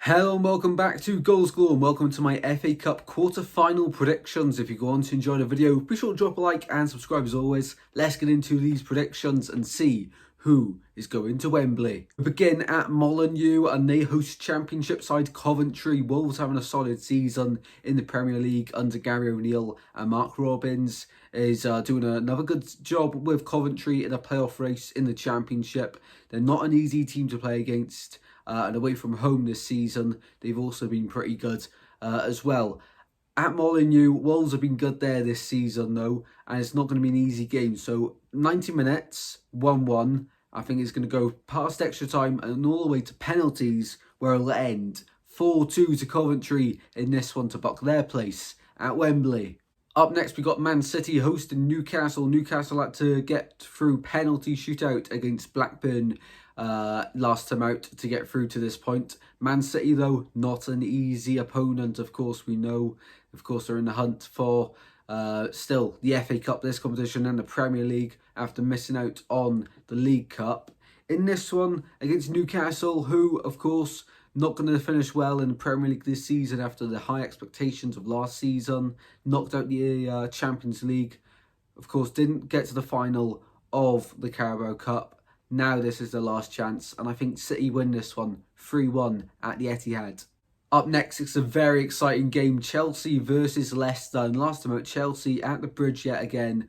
Hello and welcome back to Goals Galore and welcome to my FA Cup quarter-final predictions. If you go on to enjoy the video, be sure to drop a like and subscribe as always. Let's get into these predictions and see who is going to Wembley. We begin at Molineux and they host Championship side Coventry. Wolves having a solid season in the Premier League under Gary O'Neill, and Mark Robins is doing another good job with Coventry in a playoff race in the Championship. They're not an easy team to play against. And away from home this season, they've also been pretty good as well. At Molineux, Wolves have been good there this season though, and it's not going to be an easy game. So 90 minutes, 1-1. I think it's going to go past extra time and all the way to penalties, where it'll end 4-2 to Coventry in this one to book their place at Wembley. Up next, we got Man City hosting Newcastle. Newcastle had to get through penalty shootout against Blackburn last time out to get through to this point. Man City, though, not an easy opponent, of course, we know. Of course, they're in the hunt for still the FA Cup, this competition, and the Premier League after missing out on the League Cup. In this one, against Newcastle, who, of course, not going to finish well in the Premier League this season after the high expectations of last season. Knocked out the Champions League. Of course, didn't get to the final of the Carabao Cup. Now this is the last chance, and I think City win this one 3-1 at the Etihad. Up next, it's a very exciting game, Chelsea versus Leicester. And last time out, Chelsea at the Bridge yet again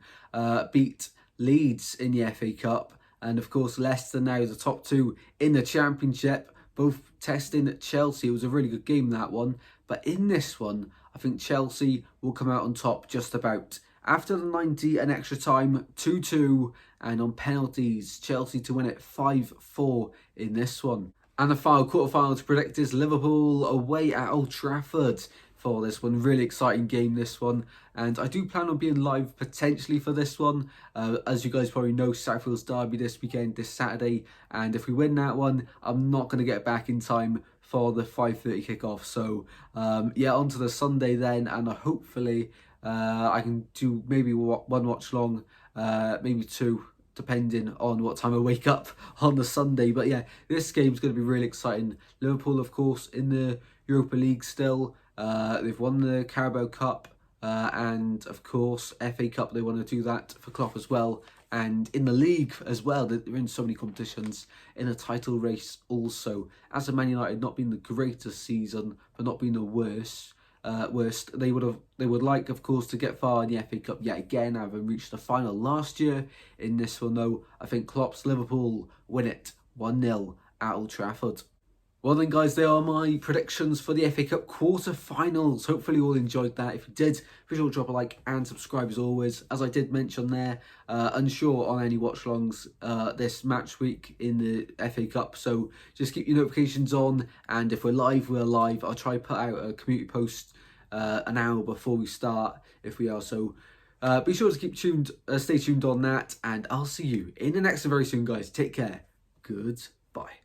beat Leeds in the FA Cup. And of course, Leicester now the top two in the Championship, both testing Chelsea. It was a really good game, that one. But in this one, I think Chelsea will come out on top just about. After the 90 and extra time, 2-2, and on penalties, Chelsea to win it 5-4 in this one. And the final quarter-final to predict is Liverpool away at Old Trafford for this one. Really exciting game, this one. And I do plan on being live potentially for this one. As you guys probably know, Southfield's derby this weekend, this Saturday. And if we win that one, I'm not going to get back in time for the 5:30 kickoff. So, yeah, on to the Sunday then. And hopefully I can do maybe one watch long, maybe two, depending on what time I wake up on the Sunday. But yeah, this game's going to be really exciting. Liverpool, of course, in the Europa League still. They've won the Carabao Cup and, of course, FA Cup. They want to do that for Klopp as well. And in the league as well, they're in so many competitions, in a title race also. As a Man United, not being the greatest season, but not being the worst. They would like, of course, to get far in the FA Cup yet again, having reached the final last year. In this one, though, I think Klopp's Liverpool win it 1-0 at Old Trafford. Well then, guys, they are my predictions for the FA Cup quarter-finals. Hopefully you all enjoyed that. If you did, be sure to drop a like and subscribe as always. As I did mention there, unsure on any watch-alongs this match week in the FA Cup. So just keep your notifications on. And if we're live, we're live. I'll try to put out a community post an hour before we start if we are. So be sure to stay tuned on that. And I'll see you in the next one very soon, guys. Take care. Goodbye.